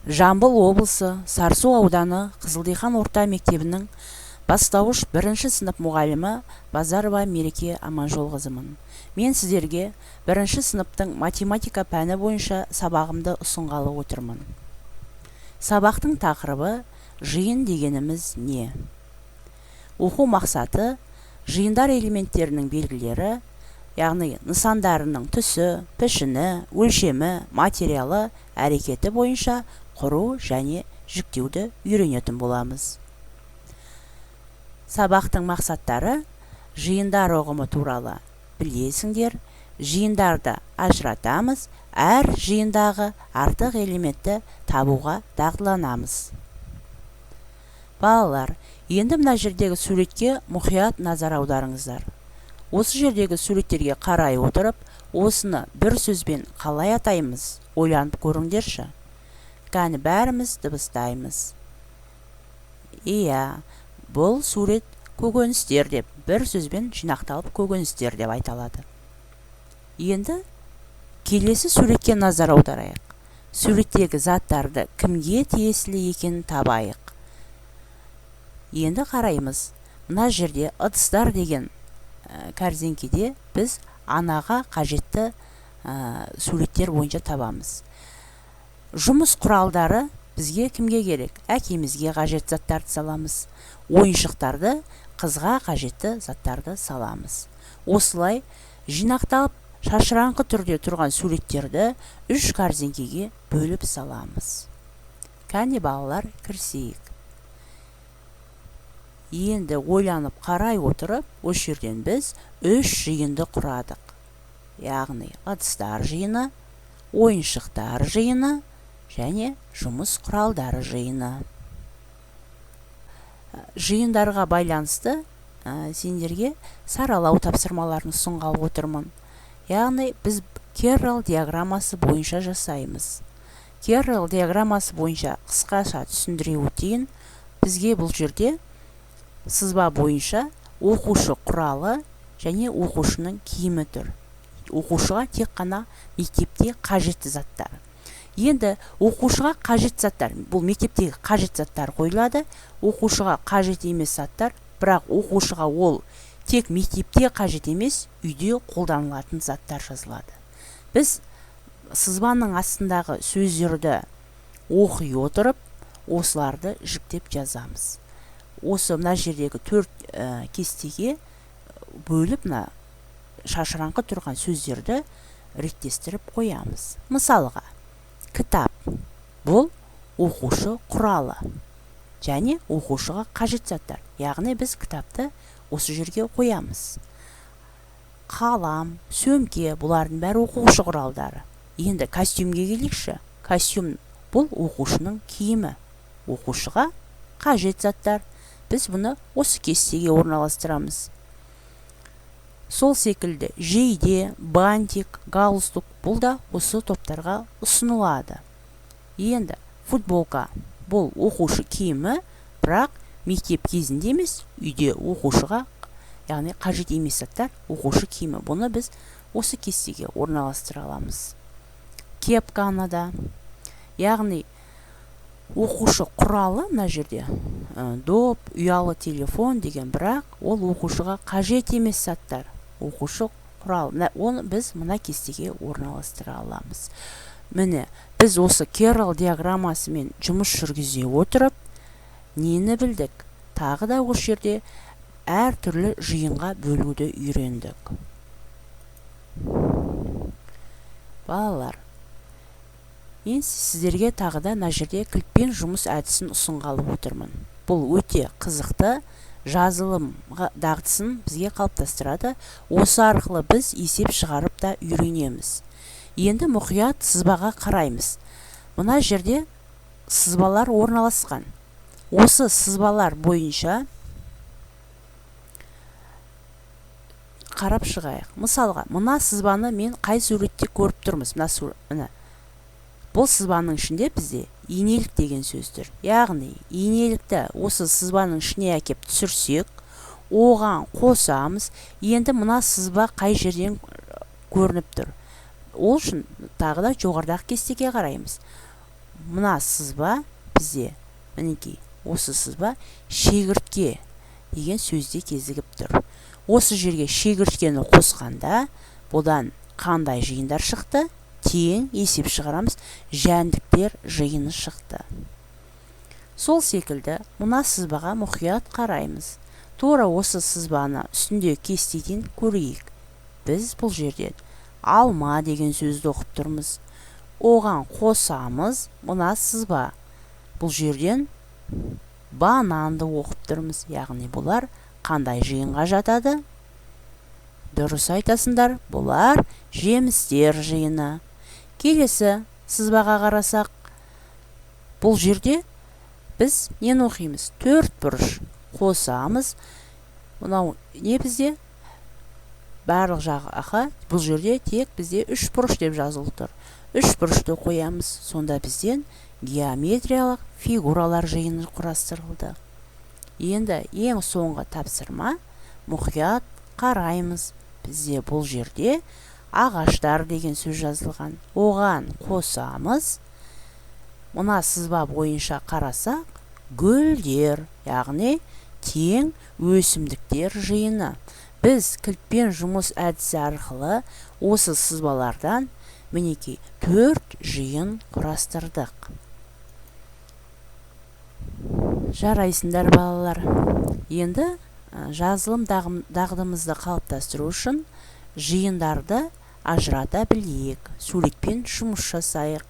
Жамбыл облысы Сарысу ауданы Қызылдихан орта мектебінің бастауыш бірінші сынып мұғалімі Базарова Мереке Аманжолқызымын. Мен сіздерге бірінші сыныптың математика пәні бойынша сабағымды ұсынғалы отырмын. Сабақтың тақырыбы жиын дегеніміз не? Оқу мақсаты жиындар элементтерінің белгілері, яғни нысандарының түсі, пішіні, өлшемі, материалы, әрекеті бойынша құру және жіктеуді үйренетін боламыз. Сабақтың мақсаттары: жиындар ұғымы туралы білесіңдер, жиындарды ажыратамыз, әр жиындағы артық элементті табуға дағдыланамыз. Балалар, енді мына жердегі суретке мұқият назар аударыңыздар. Осы жердегі суреттерге қарай отырып, осыны бір сөзбен қалай атаймыз, ойланып көріңдерші. Кәні бәріміз дыбыстаймыз. Иә, бұл сурет көкөністер деп, бір сөзбен жинақталып көкөністер деп айталады. Енді келесі суретке назар аударайық. Суреттегі заттарды кімге тиесілі екенін табайық. Енді қараймыз. Мына жерде ыдыстар деген кәрзеңкеде біз анаға қажетті суреттер бойынша табамыз. Жұмыс құралдары бізге кімге керек? Әкемізге қажет заттарды саламыз. Ойыншықтарды қызға қажетті заттарды саламыз. Осылай жинақталып шашыраңқы түрде тұрған суреттерді 3 кәрзеңкеге бөліп саламыз. Кәне балалар, кірісейік. Енді ойланып қарай отырып, осы жерден біз 3 жиынды құрадық. Яғни ыдыстар жиыны, ойыншықтар жиыны және жұмыс құралдары жиыны. Жиындарға байланысты сендерге саралау тапсырмаларын ұсынғалы отырмын. Яғни біз Керрол диаграммасы бойынша жасаймыз. Керрол диаграммасы бойынша қысқаша түсіндіре өтейін. Бізге бұл жерде сызба бойынша оқушы құралы және оқушының киімі тұр. Оқушыға тек қана мектепте қажетті заттар. Енді оқушыға қажет заттар, бұл мектептегі қажет заттар қойылады. Оқушыға қажет емес заттар, бірақ оқушыға ол тек мектепте қажет емес, үйде қолданылатын заттар жазылады. Біз сызбаның астындағы сөздерді оқи отырып, осыларды жіктеп жазамыз. Осы мына жердегі 4 кестеге бөліп, мына шашыраңқы тұрған сөздерді реттестіріп қоямыз. Мысалға, кітап бұл оқушы құралы және оқушыға қажет заттар. Яғни біз кітапты осы жерге қоямыз. Қалам, сөмке, бұлардың бәрі оқушы құралдары. Енді костюмге келейікші. Костюм бұл оқушының киімі. Оқушыға қажет заттар. Біз бұны осы кестеге орналастырамыз. Сол секілді жейде, бантик, галстук бұл да осы топтарға ұсынылады. Енді футболка бұл оқушы киімі, бірақ мектеп кезінде емес, үйде оқушыға, яғни қажет емес заттар оқушы киімі. Бұны біз осы кестеге орналастыра аламыз. Кепканы да, яғни оқушы құралы мына жерде доп, ұялы телефон деген, бірақ ол оқушыға қажет емес заттар. Оқушы құрал, оны біз мына кестеге орналастыра аламыз. Міне, біз осы Керрол диаграммасымен жұмыс жүргізе отырып, нені білдік? Тағы да осы жерде әр түрлі жиынға бөлуді үйрендік. Балалар, мен сіздерге тағы да мына жерде кілтпен жұмыс әдісін ұсынғалы отырмын. Бұл өте қызықты, жазылым дағдысын бізге қалыптастырады. Осы арқылы біз есеп шығарып та үйренеміз. Енді мұқият сызбаға қараймыз. Мына жерде сызбалар орналасқан. Осы сызбалар бойынша қарап шығайық. Мысалға, мына сызбаны мен қай суретте көріп тұрмыз? Мына бұл сызбаның ішінде бізде инелік деген сөздер. Яғни инелікті осы сызбаның ішіне әкеп түсірсек, оған қосамыз. Енді мына сызба қай жерден көрініп тұр? Ол үшін тағы да жоғарыдағы кестеге қараймыз. мына сызба бізде мінекей осы сызба шегіртке деген сөзде кезігіп тұр. Осы жерге шегірткені қосқанда бұдан қандай жиындар шықты? Тең есеп шығарамыз, жәндіктер жиыны шықты. Сол секілді мына сызбаға мұқият қараймыз. Тура осы сызбаны үстінде кестеден көрейік. Біз бұл жерден алма деген сөзді оқып тұрмыз. Оған қосамыз мына сызба. Бұл жерден бананды оқып тұрмыз. Яғни бұлар қандай жиынға жатады? Дұрыс айтасыңдар, бұлар жемістер жиыны. Келесі сызбаға қарасақ, бұл жерде біз нені оқимыз? Төрт бұрыш қосамыз. Мынау не бізде? Барлық жағы бұл жерде тек бізде үш бұрыш деп жазылып тұр. Үш бұрышты қоямыз. Сонда бізден геометриялық фигуралар жиыны құрастырылды. Енді ең соңғы тапсырма, мұқият қараймыз. Бізде бұл жерде ағаштар деген сөз жазылған. Оған қосамыз. Мына сызба бойынша қарасақ, гүлдер, яғни тең өсімдіктер жиыны. Біз кілтпен жұмыс әдісі арқылы осы сызбалардан мінекей 4 жиын құрастырдық. Жарайсыңдар балалар. Енді жазылым дағдымызды қалыптастыру үшін жиындарды ажырата білейік. Суретпен жұмыс жасайық.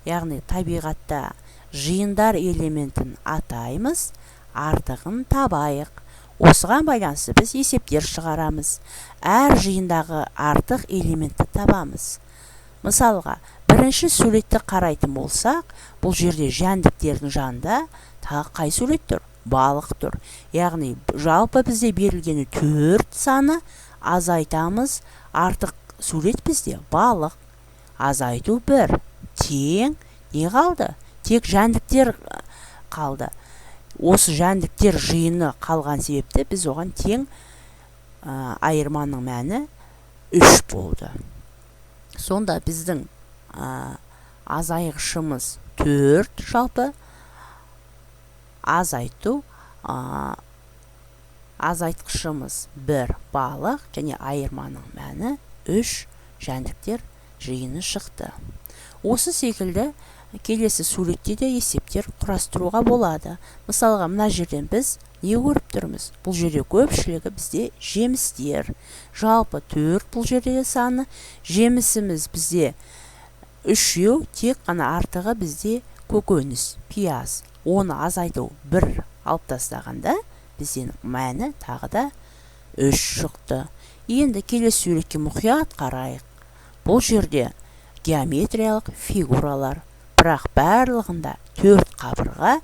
Яғни табиғатта жиындар элементін атаймыз, артығын табайық. Осыған байланысты біз есептер шығарамыз. Әр жиындағы артық элементті табамыз. Мысалға, бірінші суретті қарайтын болсақ, бұл жерде жәндіктердің жанында тағы қай сурет тұр? Балық тұр. Яғни жалпы бізде берілгені 4 саны, азайтамыз. Артық сурет бізде балық. Азайту 1. Тең не қалды? Тек жәндіктер қалды. Осы жәндіктер жиыны қалған себепті біз оған тең айырманың мәні 3 болды. Сонда біздің азайғышымыз 4 жалпы, азайтқышымыз 1 балық және айырманың мәні 3 жәндіктер жиыны шықты. Осы секілді келесі суретте де есептер құрастыруға болады. Мысалға, мына жерден біз не көріп тұрмыз? Бұл жерде көпшілігі бізде жемістер. Жалпы 4 бұл жерде саны. Жемісіміз бізде 3, тек қана артығы бізде көкөніс, пияз. Оны азайту 1 алып тастағанда бізден мәні тағы да 3 шықты. Енді келесі суретке мұқият қарайық. Бұл жерде геометриялық фигуралар. Бірақ барлығында 4 қабырға,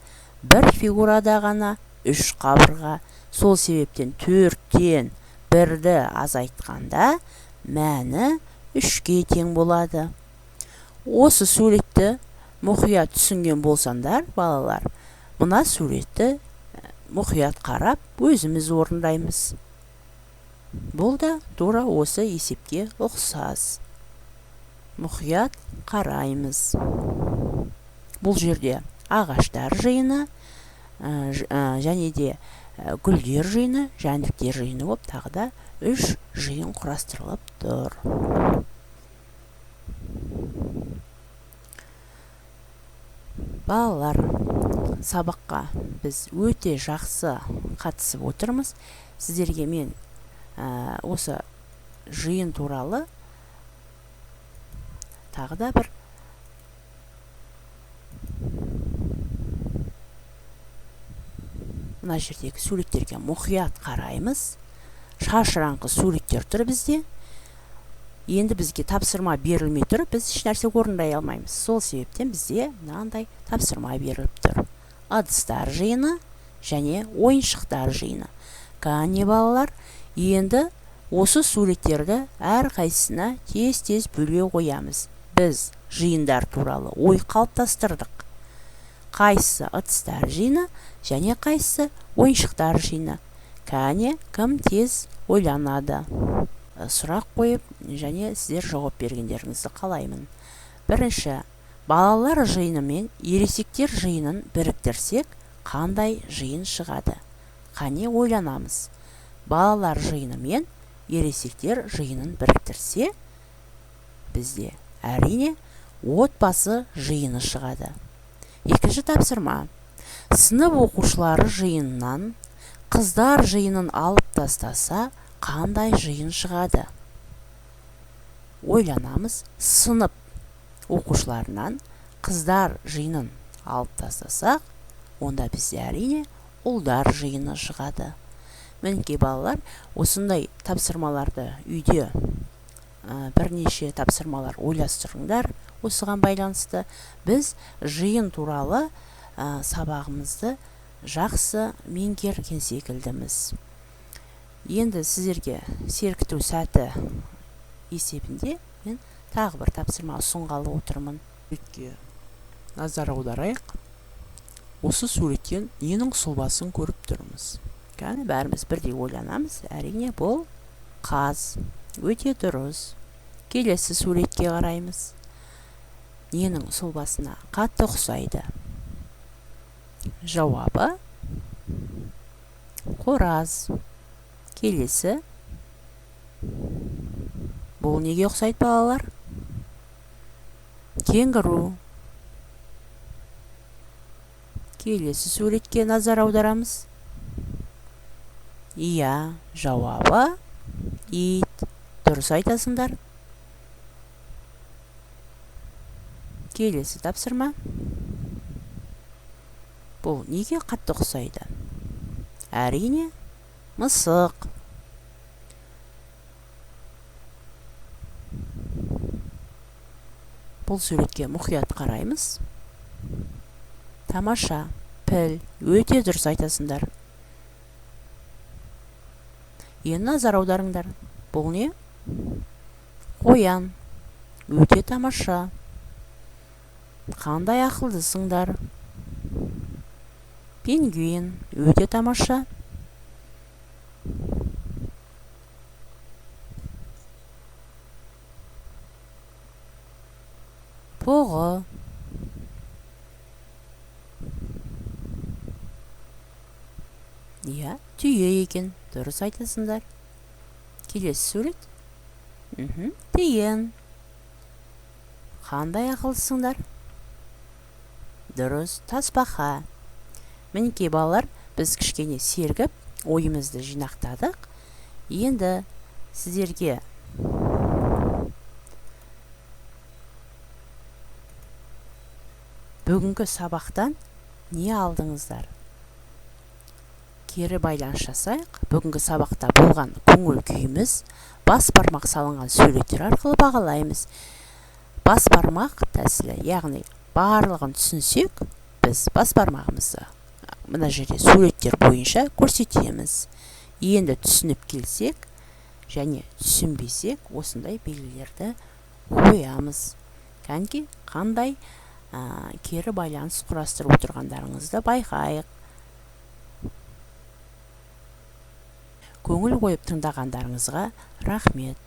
1 фигурада ғана 3 қабырға. Сол себептен 4-тен 1-ді азайтқанда мәні 3-ке тең болады. Осы суретті мұқият түсінген болсаңдар, балалар, мына суретті мұқият қарап өзіміз орындаймыз. Бұл да тура осы есепке ұқсас. Мұқият қараймыз. Бұл жерде ағаштар жиыны және де гүлдер жиыны, жәндіктер жиыны болып, тағы да 3 жиын құрастырылып тұр. Балалар, сабаққа біз өте жақсы қатысып отырмыз. Сіздерге мен осы жиын туралы тағы да бір мына жердегі суреттерге мұқият қараймыз. Шашыраңқы суреттер тұр бізде. Енді бізге тапсырма берілмей тұр, біз еш нәрсе орындай алмаймыз. Сол себептен бізде мынандай тапсырма беріліп тұр. Ыдыстар жиыны және ойыншықтар жиыны. Қане балалар, енді осы суреттерді әр қайсысына тез-тез бөле қоямыз. Біз жиындар туралы ой қалыптастырдық. Қайсысы ыдыстар жиыны және қайсысы ойыншықтар жиыны. Қане, кім тез ойланады? Сұрақ қойып және сіздер жауап бергендеріңізді қалаймын. Бірінші, балалар жиыны мен ересектер жиынын біріктірсек, қандай жиын шығады? Қане ойланамыз. Балалар жиыны мен ересектер жиынын біріктірсе, бізде әрине отбасы жиыны шығады. Екінші тапсырма. Сынып оқушылары жиынынан қыздар жиынын алып тастаса, қандай жиын шығады? Ойланамыз. Сынып оқушыларынан қыздар жиынын алып тастасақ, онда бізде әрине ұлдар жиыны шығады. Мінекей балалар, осындай тапсырмаларды үйде бірнеше тапсырмалар ойластырыңдар. Осыған байланысты біз жиын туралы сабағымызды жақсы меңгерген секілдіміз. Енді сіздерге серкіту сәті есебінде мен тағы бір тапсырма ұсынғалы отырмын. Суретке назар аударайық. Осы суреттен ненің сұлбасын көріп тұрмыз? Кәне бәріміз бірдей ойланамыз. Әрине бұл қаз. Өте дұрыс. Келесі суретке қараймыз. Ненің сұлбасына қатты ұқсайды? Жауабы қораз. Келесі. Бұл неге ұқсайды балалар? Кенгуру. Келесі суретке назар аударамыз. Иә, жауабы ит. Дұрыс айтасыңдар. Келесі тапсырма. Бұл неге қатты ұқсайды? Әрине, мысық. Бұл суретке мұқият қараймыз. Тамаша, піл, өте дұрыс айтасыңдар. Енді назар аударыңдар. Бұл не? Қоян, өте тамаша. Қандай ақылдысыңдар. Пингвин, өте тамаша. Бұғы. Иә, түйе екен. Дұрыс айтасыңдар. Келесі сурет. Тиен. Қандай ақылдысыңдар. Дұрыс, тасбақа. Мінекей балалар, біз кішкене сергіп, ойымызды жинақтадық. Енді сіздерге бүгінгі сабақтан не алдыңыздар? Кері байланыс жасайық. Бүгінгі сабақта болған көңіл күйіміз бас бармақ салынған суреттер арқылы бағалаймыз. Бас бармақ тәсілі, яғни барлығын түсінсек, біз бас бармағымызды мына жерде суреттер бойынша көрсетеміз. Енді түсініп келсек және түсінбесек, осындай белгілерді қоямыз. Кәнекей, қандай кері байланыс құрастырып отырғандарыңызды байқайық. Көңіл қойып тыңдағандарыңызға рахмет.